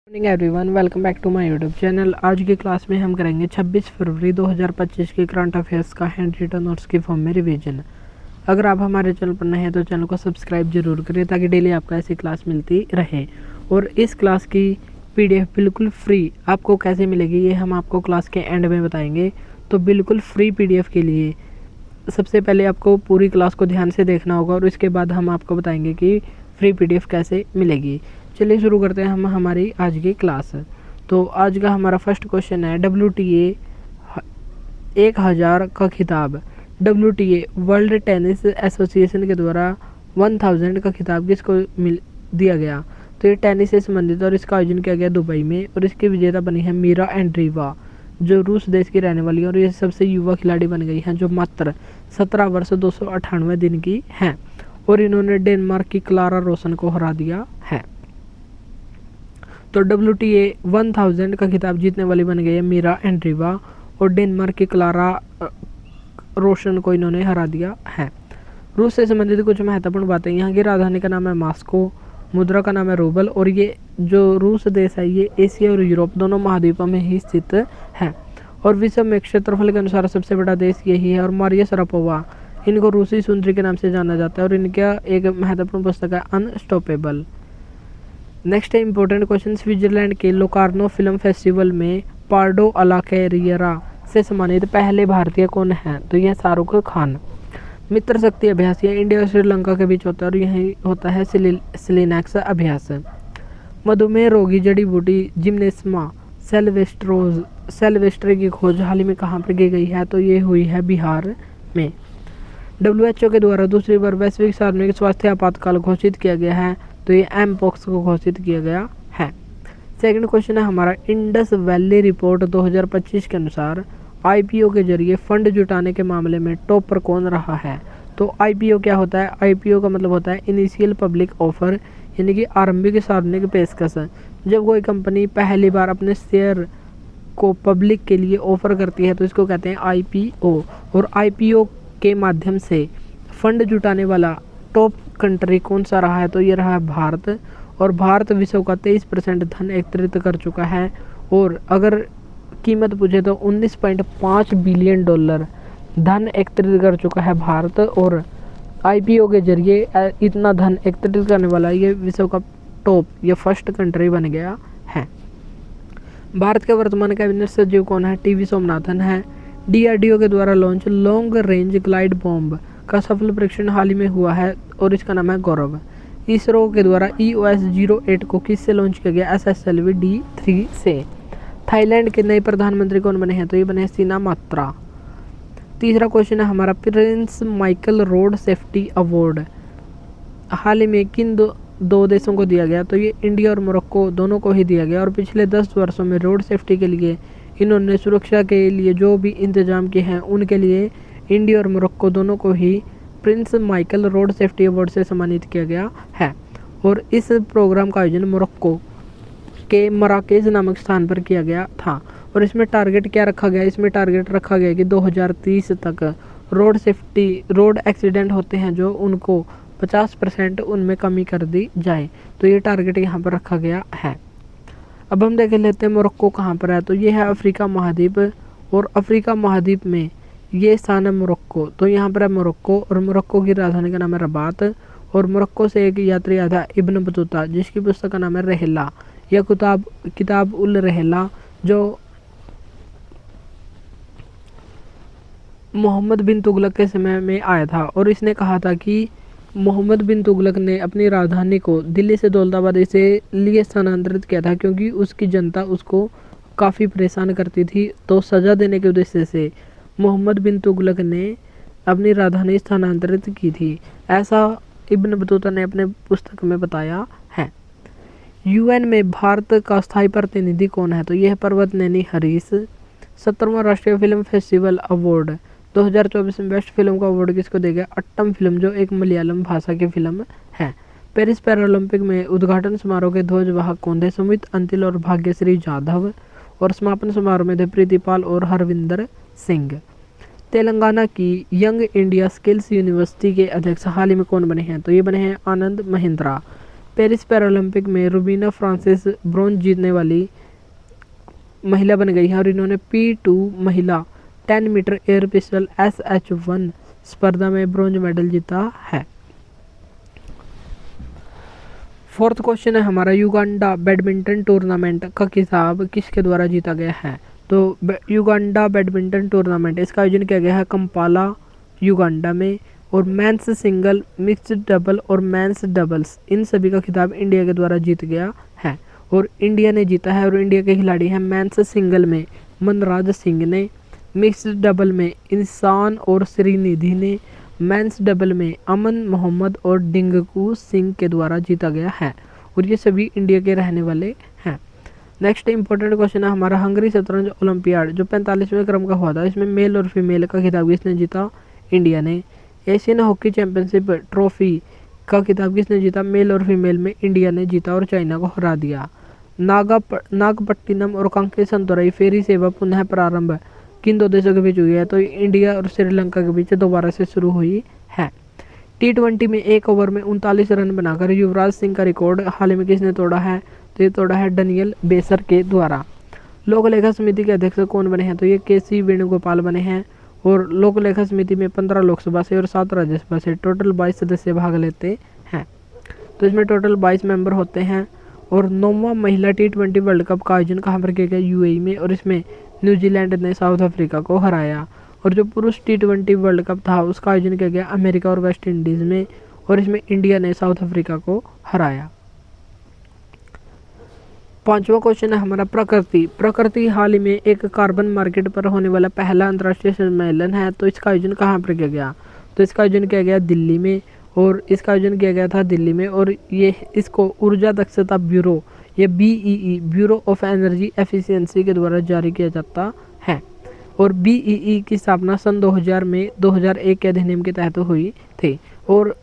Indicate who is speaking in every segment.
Speaker 1: Morning everyone, welcome back to my YouTube channel. आज की class में हम करेंगे 26 फरवरी 2025 के करंट अफेयर्स का हैंड रिटन नोट्स की फॉर्म में रिवीजन। अगर आप हमारे चैनल पर नए हैं तो चैनल को सब्सक्राइब जरूर करें ताकि डेली आपको ऐसी क्लास मिलती रहे। और इस क्लास की PDF बिल्कुल फ्री आपको कैसे मिलेगी ये हम आपको क्लास के एंड में बताएंगे। तो बिल्कुल फ्री PDF के लिए सबसे पहले आपको पूरी क्लास को ध्यान से देखना होगा और इसके बाद हम आपको बताएंगे कि फ्री PDF कैसे मिलेगी। चलिए शुरू करते हैं हम हमारी आज की क्लास। तो आज का हमारा फर्स्ट क्वेश्चन है WTA 1000 का खिताब WTA वर्ल्ड टेनिस एसोसिएशन के द्वारा 1000 का खिताब किसको दिया गया। तो ये टेनिस से संबंधित और इसका आयोजन किया गया दुबई में और इसकी विजेता बनी है मीरा एंड्रीवा जो रूस देश की रहने वाली है और ये सबसे युवा खिलाड़ी बन गई हैं जो मात्र 17 वर्ष 298 दिन की हैं और इन्होंने डेनमार्क की क्लारा रोसन को हरा दिया है। तो WTA 1000 का खिताब जीतने वाली बन गई है मीरा एंड्रीवा और डेनमार्क की क्लारा रोशन को इन्होंने हरा दिया है। रूस से संबंधित कुछ महत्वपूर्ण बातें, यहाँ की राजधानी का नाम है मॉस्को, मुद्रा का नाम है रूबल और ये जो रूस देश है ये एशिया और यूरोप दोनों महाद्वीपों में ही स्थित है और विश्व में क्षेत्रफल के अनुसार सबसे बड़ा देश यही है। और मारिया शरापोवा इनको रूसी सुंदरी के नाम से जाना जाता है और इनका एक महत्वपूर्ण पुस्तक है अनस्टॉपेबल। नेक्स्ट है इंपॉर्टेंट क्वेश्चन, स्विट्जरलैंड के लोकार्नो फिल्म फेस्टिवल में पार्डो अला कैरियरा से सम्मानित पहले भारतीय कौन हैं। तो यह शाहरुख खान। मित्र शक्ति अभ्यास यह इंडिया और श्रीलंका के बीच होता है और यही होता है सिलिनैक्स अभ्यास। मधुमेह रोगी जड़ी बूटी जिम्नेस्मा सेल्वेस्ट्रे की खोज हाल ही में कहाँ पर की गई है। तो ये हुई है बिहार में। WHO के द्वारा दूसरी बार वैश्विक सार्वजनिक स्वास्थ्य आपातकाल घोषित किया गया है। तो ये एमपॉक्स को घोषित किया गया है। सेकंड क्वेश्चन है हमारा, इंडस वैली रिपोर्ट 2025 के अनुसार IPO के जरिए फंड जुटाने के मामले में टॉप पर कौन रहा है। तो IPO क्या होता है। IPO का मतलब होता है इनिशियल पब्लिक ऑफर यानी कि आरंभिक सार्वजनिक पेशकश। जब कोई कंपनी पहली बार अपने शेयर को पब्लिक के लिए ऑफर करती है तो इसको कहते हैं IPO। और IPO के माध्यम से फंड जुटाने वाला टॉप कंट्री कौन सा रहा है। तो ये रहा है भारत और भारत विश्व का 23% धन एकत्रित कर चुका है और अगर कीमत पूछे तो $19.5 बिलियन धन एकत्रित कर चुका है भारत और IPO के जरिए इतना धन एकत्रित करने वाला ये विश्व का टॉप या फर्स्ट कंट्री बन गया है। भारत के वर्तमान कैबिनेट सचिव कौन है। TV सोमनाथन है। DRDO के द्वारा launch long range glide bomb का सफल परीक्षण हाल ही में हुआ है और इसका नाम है गौरव। इसरो के द्वारा EOS 08 को किससे लॉन्च किया गया। SSLV D3 से। थाईलैंड के नए प्रधानमंत्री कौन बने हैं। तो ये बने हैं सीना मात्रा। तीसरा क्वेश्चन है हमारा, Prince Michael road safety award हाल ही में किन दो देशों को दिया गया। तो ये इंडिया और मोरक्को दोनों को ही दिया गया और पिछले 10 वर्षों में रोड सेफ्टी के लिए इन्होंने सुरक्षा के लिए जो भी इंतजाम किए हैं उनके लिए इंडिया और मोरक्को दोनों को ही Prince Michael road safety award से सम्मानित किया गया है। और इस प्रोग्राम का आयोजन मोरक्को के मराकेज नामक स्थान पर किया गया था और इसमें टारगेट क्या रखा गया। इसमें टारगेट रखा गया कि 2030 तक रोड एक्सीडेंट होते हैं जो उनको 50% उनमें कमी कर दी जाए। तो ये टारगेट यहाँ पर रखा गया है। अब हम देख लेते हैं मोरक्को कहाँ पर है। तो ये है अफ्रीका महाद्वीप और अफ्रीका महाद्वीप में ये स्थान है मोरक्को। तो यहाँ पर है मोरक्को और मोरक्को की राजधानी का नाम है रबात और मोरक्को से एक यात्री आया था इब्न बतूता जिसकी पुस्तक का नाम है रहला या किताब उल रहला जो मोहम्मद बिन तुगलक के समय में आया था और इसने कहा था कि मोहम्मद बिन तुगलक ने अपनी राजधानी को दिल्ली से दौलताबाद इसे लिए स्थानांतरित किया था क्योंकि उसकी जनता उसको काफ़ी परेशान करती थी। तो सज़ा देने के उद्देश्य से मोहम्मद बिन तुगलक ने अपनी राजधानी स्थानांतरित की थी, ऐसा इब्न बतूता ने अपने पुस्तक में बताया है। UN में भारत का स्थायी प्रतिनिधि कौन है। तो यह पर्वत नैनी हरीश। 17वां राष्ट्रीय फिल्म फेस्टिवल अवार्ड 2024 में बेस्ट फिल्म का अवार्ड किसको दिया गया। अट्टम फिल्म जो एक मलयालम भाषा की फिल्म है। पेरिस पैरालंपिक में उद्घाटन समारोह के ध्वजवाहक कौन थे। सुमित अंतिल और भाग्यश्री जाधव और समापन समारोह में थे प्रीतिपाल और हरविंदर सिंह। तेलंगाना की यंग इंडिया स्किल्स यूनिवर्सिटी के अध्यक्ष हाल ही में कौन बने हैं। तो ये बने हैं आनंद महिंद्रा। पेरिस पैरालंपिक में रूबीना फ्रांसिस ब्रॉन्ज जीतने वाली महिला बन गई है और इन्होंने P2 महिला 10 मीटर एयर पिस्टल SH1 स्पर्धा में ब्रॉन्ज मेडल जीता है। फोर्थ क्वेश्चन है हमारा, युगांडा बैडमिंटन टूर्नामेंट का खिताब किसके द्वारा जीता गया है? तो युगांडा बैडमिंटन टूर्नामेंट इसका आयोजन किया गया है कंपाला युगांडा में, और मेंस सिंगल, मिक्स्ड डबल और मेंस डबल्स इन सभी का खिताब इंडिया के द्वारा जीत गया है और इंडिया ने जीता है। और इंडिया के खिलाड़ी हैं मेंस सिंगल में मनराज सिंह ने, मिक्स्ड डबल में इंसान और श्रीनिधि ने, मेंस डबल में अमन मोहम्मद और डिंगकू सिंह के द्वारा जीता गया है और ये सभी इंडिया के रहने वाले हैं। नेक्स्ट इंपॉर्टेंट क्वेश्चन है हमारा, हंगरी शतरंज ओलंपियाड जो 45वें क्रम का हुआ था, इसमें मेल और फीमेल का खिताब किसने जीता? इंडिया ने। एशियन हॉकी चैंपियनशिप ट्रॉफी का खिताब किसने जीता? मेल और फीमेल में इंडिया ने जीता और चाइना को हरा दिया। नागपट्टिनम और कांके संतोरई फेरी सेवा पुनः प्रारंभ किन दो देशों के बीच हुई है? तो इंडिया और श्रीलंका के बीच दोबारा से शुरू हुई है। T20 में एक ओवर में 39 रन बनाकर युवराज सिंह का रिकॉर्ड हाल ही में किसने तोड़ा है? तो ये तोड़ा है डैनियल बेसर के द्वारा। लोक लेखा समिति के अध्यक्ष कौन बने हैं? तो ये KC वेणुगोपाल बने हैं और लोक लेखा समिति में 15 लोकसभा से और 7 राज्यसभा से टोटल 22 सदस्य भाग लेते हैं। तो इसमें टोटल 22 मेंबर होते हैं। और 9वां महिला T20 वर्ल्ड कप का आयोजन कहाँ पर किया गया? UAE में, और इसमें न्यूजीलैंड ने साउथ अफ्रीका को हराया। और जो पुरुष T20 वर्ल्ड कप था उसका आयोजन किया गया अमेरिका और वेस्ट इंडीज़ में, और इसमें इंडिया ने साउथ अफ्रीका को हराया। 5वां क्वेश्चन है हमारा, प्रकृति हाल ही में एक कार्बन मार्केट पर होने वाला पहला अंतर्राष्ट्रीय सम्मेलन है, तो इसका आयोजन कहाँ पर किया गया? तो इसका आयोजन किया गया दिल्ली में, और इसका आयोजन किया गया था दिल्ली में, और ये इसको ऊर्जा दक्षता ब्यूरो या BEE bureau of energy efficiency के द्वारा जारी किया जाता है। और BEE की स्थापना सन 2000 में 2001 के अधिनियम के तहत हुई थी। और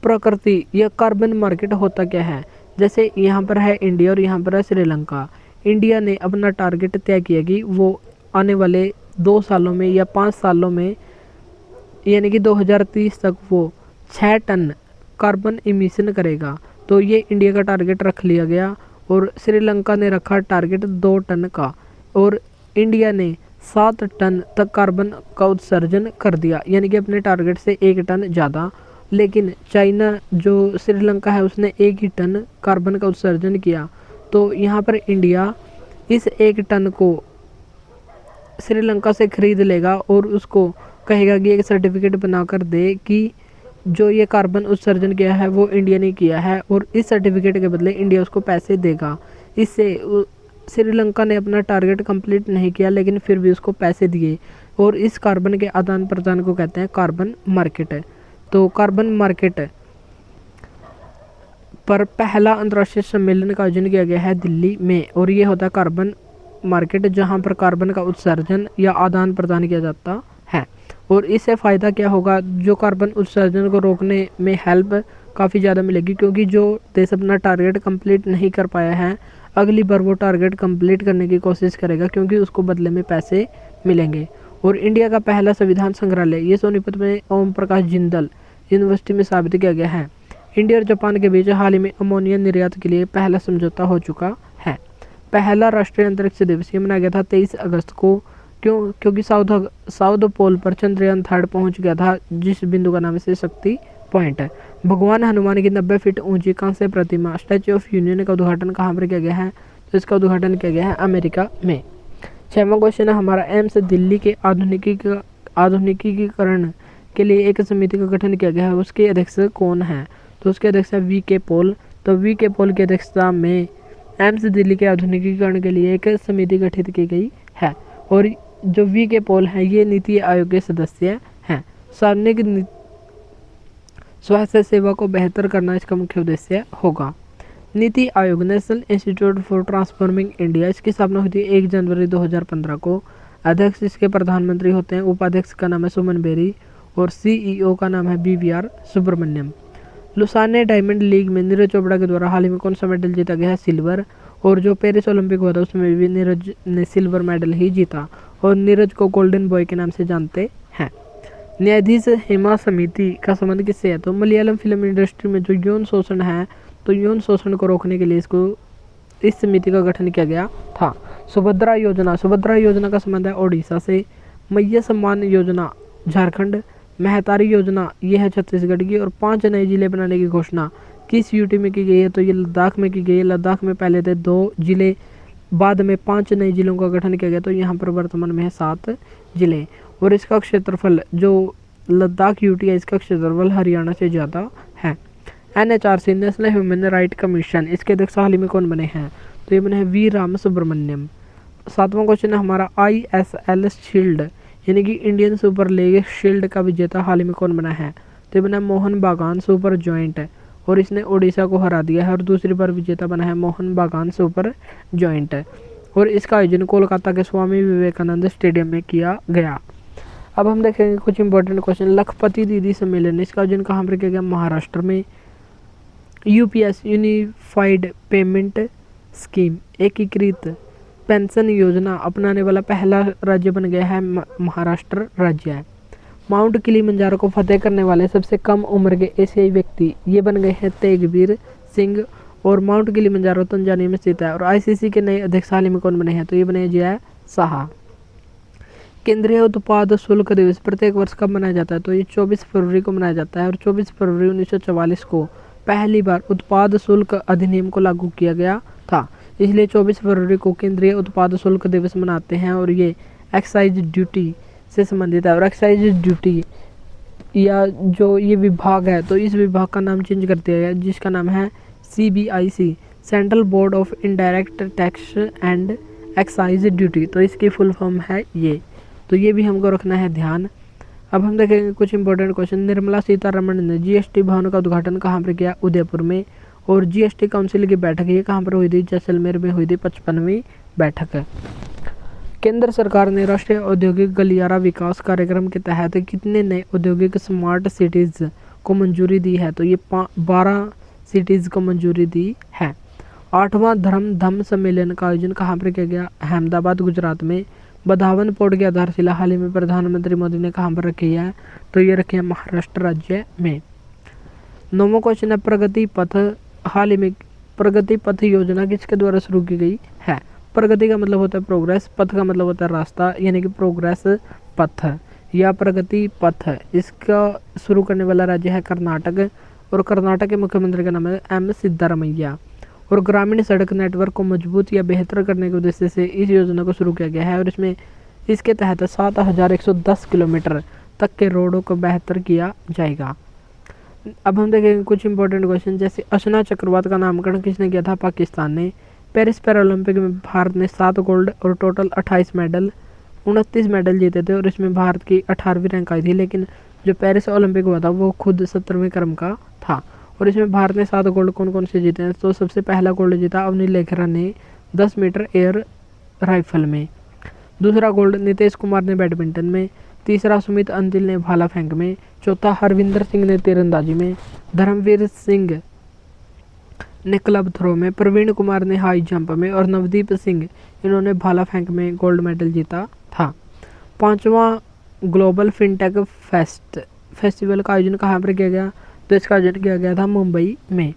Speaker 1: प्रकृति या कार्बन मार्केट होता क्या है? जैसे यहाँ पर है इंडिया और यहाँ पर है श्रीलंका। इंडिया ने अपना टारगेट तय किया कि वो आने वाले 2 सालों में या 5 सालों में यानी कि 2030 तक वो 6 टन कार्बन इमिशन करेगा। तो ये इंडिया का टारगेट रख लिया गया और श्रीलंका ने रखा टारगेट 2 टन का, और इंडिया ने 7 टन तक कार्बन का उत्सर्जन कर दिया, यानी कि अपने टारगेट से 1 टन ज़्यादा। लेकिन चाइना जो श्रीलंका है उसने 1 ही टन कार्बन का उत्सर्जन किया। तो यहाँ पर इंडिया इस 1 टन को श्रीलंका से खरीद लेगा और उसको कहेगा कि एक सर्टिफिकेट बनाकर दे कि जो ये कार्बन उत्सर्जन किया है वो इंडिया ने किया है, और इस सर्टिफिकेट के बदले इंडिया उसको पैसे देगा। इससे श्रीलंका ने अपना टारगेट कंप्लीट नहीं किया लेकिन फिर भी उसको पैसे दिए, और इस कार्बन के आदान प्रदान को कहते हैं कार्बन मार्केट। तो कार्बन मार्केट पर पहला अंतर्राष्ट्रीय सम्मेलन का आयोजन किया गया है दिल्ली में, और ये होता है कार्बन मार्केट जहाँ पर कार्बन का उत्सर्जन या आदान प्रदान किया जाता है। और इससे फ़ायदा क्या होगा? जो कार्बन उत्सर्जन को रोकने में हेल्प काफ़ी ज़्यादा मिलेगी, क्योंकि जो देश अपना टारगेट कंप्लीट नहीं कर पाया है अगली बार वो टारगेट कंप्लीट करने की कोशिश करेगा, क्योंकि उसको बदले में पैसे मिलेंगे। और इंडिया का पहला संविधान संग्रहालय ये सोनीपत में ओम प्रकाश जिंदल यूनिवर्सिटी में स्थापित किया गया है। इंडिया और जापान के बीच हाल ही में अमोनिया निर्यात के लिए पहला समझौता हो चुका है। पहला राष्ट्रीय अंतरिक्ष दिवस ये मनाया गया था 23 अगस्त को। क्योंकि साउथ पोल पर चंद्रयान 3 पहुंच गया था, जिस बिंदु का नाम है शक्ति पॉइंट है। भगवान हनुमान की 90 फीट ऊंची कांस्य प्रतिमा स्टैच्यू ऑफ यूनियन का उद्घाटन कहाँ पर किया गया है? तो इसका उद्घाटन किया गया है अमेरिका में। 6वां क्वेश्चन है हमारा, एम्स दिल्ली के आधुनिकीकरण के लिए एक समिति का गठन किया गया है, उसके अध्यक्ष कौन है? तो उसके अध्यक्ष है VK पॉल। तो VK पॉल की अध्यक्षता में एम्स दिल्ली के आधुनिकीकरण के लिए एक समिति गठित की गई है, और जो VK पॉल है ये नीति आयोग के सदस्य हैं। सार्वजनिक स्वास्थ्य सेवा को बेहतर करना इसका मुख्य उद्देश्य होगा। NITI Aayog national institute for transforming India, इसकी स्थापना हुई थी 1 जनवरी 2015 को। अध्यक्ष इसके प्रधानमंत्री होते हैं, उपाध्यक्ष का नाम है सुमन बेरी, और CEO का नाम है BVR Subrahmanyam. Lausanne diamond league में नीरज चोपड़ा के द्वारा हाल ही में कौन सा मेडल जीता गया है? सिल्वर। और जो पेरिस ओलंपिक हुआ था उसमें भी नीरज ने सिल्वर मेडल ही जीता, और नीरज को गोल्डन बॉय के नाम से जानते हैं। न्यायाधीश हेमा समिति का संबंध किससे है? तो मलयालम फिल्म इंडस्ट्री में जो यौन शोषण है, तो यौन शोषण को रोकने के लिए इस समिति का गठन किया गया था। सुभद्रा योजना का संबंध है ओडिशा से। मैया सम्मान योजना झारखंड। महतारी योजना ये है छत्तीसगढ़ की। और 5 नए जिले बनाने की घोषणा किस यूटी में की गई है? तो ये लद्दाख में की गई है। लद्दाख में पहले थे 2 जिले, बाद में 5 नए जिलों का गठन किया गया, तो यहाँ पर वर्तमान में है 7 जिले। और इसका क्षेत्रफल, जो लद्दाख यूटी है, इसका क्षेत्रफल हरियाणा से ज़्यादा है। NHRC national human right commission, इसके अध्यक्ष हाल ही में कौन बने हैं? तो ये बने हैं वी राम सुब्रमण्यम। 7वां क्वेश्चन है हमारा ISL शील्ड यानी कि इंडियन सुपर लीग शील्ड का विजेता हाल ही में कौन बना है? तो ये बना मोहन बागान सुपर जॉइंट, और इसने ओडिशा को हरा दिया है और दूसरी बार विजेता बना है मोहन बागान सुपर जॉइंट। और इसका आयोजन कोलकाता के स्वामी विवेकानंद स्टेडियम में किया गया। अब हम देखेंगे कुछ इंपॉर्टेंट क्वेश्चन। लखपति दीदी सम्मेलन, इसका आयोजन कहाँ पर किया गया? महाराष्ट्र में। UPS यूनिफाइड पेमेंट स्कीम, एकीकृत पेंशन योजना अपनाने वाला पहला राज्य बन गया है महाराष्ट्र राज्य है। माउंट किलिमंजारो को फतेह करने वाले सबसे कम उम्र के एशियाई व्यक्ति ये बन गए हैं तेगवीर सिंह। और माउंट किलिमंजारो तंजानिया में स्थित है। और ICC के नए अध्यक्ष हाल ही में कौन बने हैं? तो ये बने जय शाह। केंद्रीय उत्पाद शुल्क दिवस प्रत्येक वर्ष कब मनाया जाता है? तो ये 24 फरवरी को मनाया जाता है। और 24 फरवरी 1944 को पहली बार उत्पाद शुल्क अधिनियम को लागू किया गया था, इसलिए 24 फरवरी को केंद्रीय उत्पाद शुल्क दिवस मनाते हैं। और ये एक्साइज ड्यूटी से संबंधित है। और एक्साइज ड्यूटी या जो ये विभाग है, तो इस विभाग का नाम चेंज कर दिया गया, जिसका नाम है CBIC, central board of indirect tax and excise duty. तो इसकी फुल फॉर्म है ये, तो ये भी हमको रखना है ध्यान। अब हम देखेंगे कुछ इंपॉर्टेंट क्वेश्चन। निर्मला सीतारमण ने GST भवन का उद्घाटन कहाँ पर किया? उदयपुर में। और GST काउंसिल की बैठक ये कहाँ पर हुई थी? जैसलमेर में हुई थी 55वीं बैठक। केंद्र सरकार ने राष्ट्रीय औद्योगिक गलियारा विकास कार्यक्रम के तहत कितने नए औद्योगिक स्मार्ट सिटीज़ को मंजूरी दी है? तो ये 12 सिटीज़ को मंजूरी दी है। 8वां धम्म सम्मेलन का आयोजन कहाँ पर किया गया? अहमदाबाद गुजरात में। बधावन पोर्ट की आधारशिला हाल ही में प्रधानमंत्री मोदी ने कहाँ पर रखी है? तो ये रखी है महाराष्ट्र राज्य में। 9वां क्वेश्चन है प्रगति पथ, हाल ही में प्रगति पथ योजना किसके द्वारा शुरू की गई है? प्रगति का मतलब होता है प्रोग्रेस, पथ का मतलब होता है रास्ता, यानी कि प्रोग्रेस पथ या प्रगति पथ। इसका शुरू करने वाला राज्य है कर्नाटक। और कर्नाटक के मुख्यमंत्री का नाम है M सिद्धारमैया। और ग्रामीण सड़क नेटवर्क को मजबूत या बेहतर करने के उद्देश्य से इस योजना को शुरू किया गया है। और इसके तहत 7110 किलोमीटर तक के रोडों को बेहतर किया जाएगा। अब हम देखेंगे कुछ इंपॉर्टेंट क्वेश्चन, जैसे अशना चक्रवात का नामकरण किसने किया था? पाकिस्तान ने। पेरिस पैरालंपिक में भारत ने 7 गोल्ड और टोटल 29 मेडल जीते थे। और इसमें भारत की 18वीं रैंक आई थी, लेकिन जो पेरिस ओलंपिक हुआ था वो खुद 17वें क्रम का था। और इसमें भारत ने 7 गोल्ड कौन कौन से जीते हैं? तो सबसे पहला गोल्ड जीता अवनी लेखरा ने 10 मीटर एयर राइफल में। दूसरा गोल्ड नितेश कुमार ने बैडमिंटन में। तीसरा सुमित अंतिल ने भाला फेंक में। चौथा हरविंदर सिंह ने तीरंदाजी में। धर्मवीर सिंह ने क्लब थ्रो में। प्रवीण कुमार ने हाई जंप में। और नवदीप सिंह, इन्होंने भाला फेंक में गोल्ड मेडल जीता था। 5वां ग्लोबल फिनटेक फेस्टिवल का आयोजन कहाँ पर किया गया? तो इसका आयोजन किया गया था मुंबई में।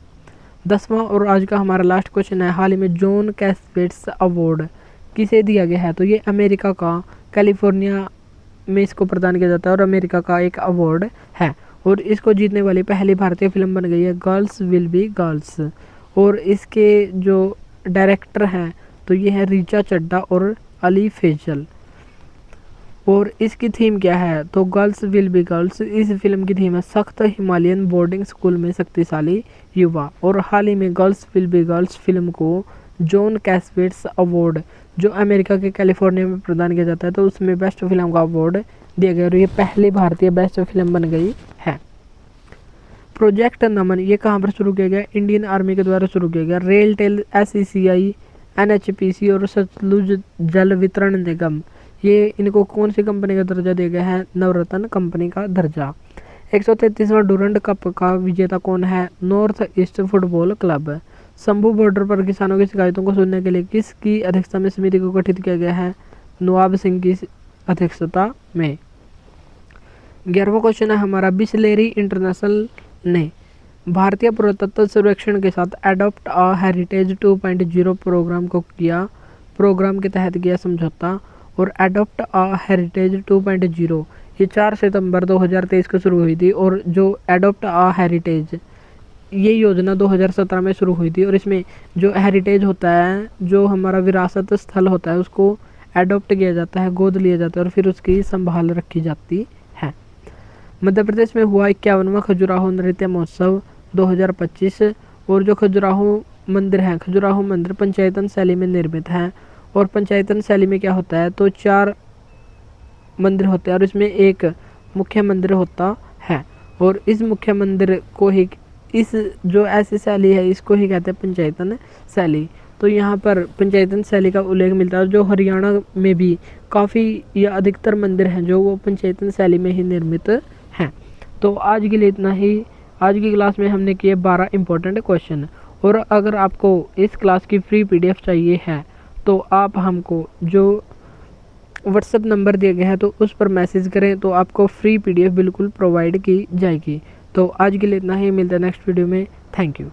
Speaker 1: 10वां और आज का हमारा लास्ट क्वेश्चन है, हाल ही में जॉन कैस्पेट्स अवार्ड किसे दिया गया है? तो ये अमेरिका का कैलिफोर्निया में इसको प्रदान किया जाता है और अमेरिका का एक अवार्ड है। और इसको जीतने वाली पहली भारतीय फिल्म बन गई है गर्ल्स विल बी गर्ल्स। और इसके जो डायरेक्टर हैं तो ये है रीचा चड्डा और अली फैजल। और इसकी थीम क्या है? तो गर्ल्स विल बी गर्ल्स। इस फिल्म की थीम है सख्त हिमालयन बोर्डिंग स्कूल में शक्तिशाली युवा। और हाल ही में girls will be girls film को जॉन कैस्पेट्स अवार्ड जो अमेरिका के कैलिफोर्निया में प्रदान किया जाता है, तो उसमें बेस्ट फिल्म का अवार्ड दिया गया और ये पहली भारतीय बेस्ट फिल्म बन गई है। प्रोजेक्ट नमन ये कहाँ पर शुरू किया गया? इंडियन आर्मी के द्वारा शुरू किया गया। रेल टेल, SECI, NHPC और सतलुज जल वितरण निगम, ये इनको कौन सी कंपनी का दर्जा दिया गया है? नवरत्न कंपनी का दर्जा। 133वां डूरंड कप का विजेता कौन है? North east football club. Shambhu border पर किसानों की शिकायतों को सुनने के लिए किसकी अध्यक्षता में समिति को गठित किया गया है? नवाब सिंह की अध्यक्षता में। 11वां क्वेश्चन है हमारा, बिसलेरी इंटरनेशनल ने भारतीय पुरातत्व सर्वेक्षण के साथ एडॉप्ट अ हेरिटेज 2.0 प्रोग्राम के तहत किया समझौता। और एडॉप्ट अ हेरिटेज 2.0 ये 4 सितंबर 2023 को शुरू हुई थी, और जो एडॉप्ट अ हेरिटेज ये योजना 2017 में शुरू हुई थी। और इसमें जो हेरिटेज होता है, जो हमारा विरासत स्थल होता है, उसको एडॉप्ट किया जाता है, गोद लिया जाता है, और फिर उसकी संभाल रखी जाती है। मध्य प्रदेश में हुआ 51वां खजुराहो नृत्य महोत्सव 2025। और जो खजुराहो मंदिर है, खजुराहो मंदिर पंचायतन शैली में निर्मित है। और पंचायतन शैली में क्या होता है, तो 4 मंदिर होते हैं, और इसमें एक मुख्य मंदिर होता है। और इस मुख्य मंदिर को ही, इस जो ऐसी शैली है, इसको ही कहते हैं पंचायतन शैली। तो यहाँ पर पंचायतन शैली का उल्लेख मिलता है। और जो हरियाणा में भी काफ़ी या अधिकतर मंदिर हैं जो वो पंचायतन शैली में ही निर्मित हैं। तो आज के लिए इतना ही। आज की क्लास में हमने किए 12 इंपॉर्टेंट क्वेश्चन। और अगर आपको इस क्लास की फ्री PDF चाहिए है तो आप हमको जो व्हाट्सएप नंबर दिए गए हैं तो उस पर मैसेज करें, तो आपको फ्री PDF बिल्कुल प्रोवाइड की जाएगी। तो आज के लिए इतना ही, मिलता है नेक्स्ट वीडियो में। Thank you.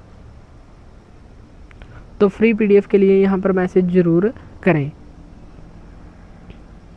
Speaker 1: तो फ्री PDF के लिए यहाँ पर मैसेज ज़रूर करें।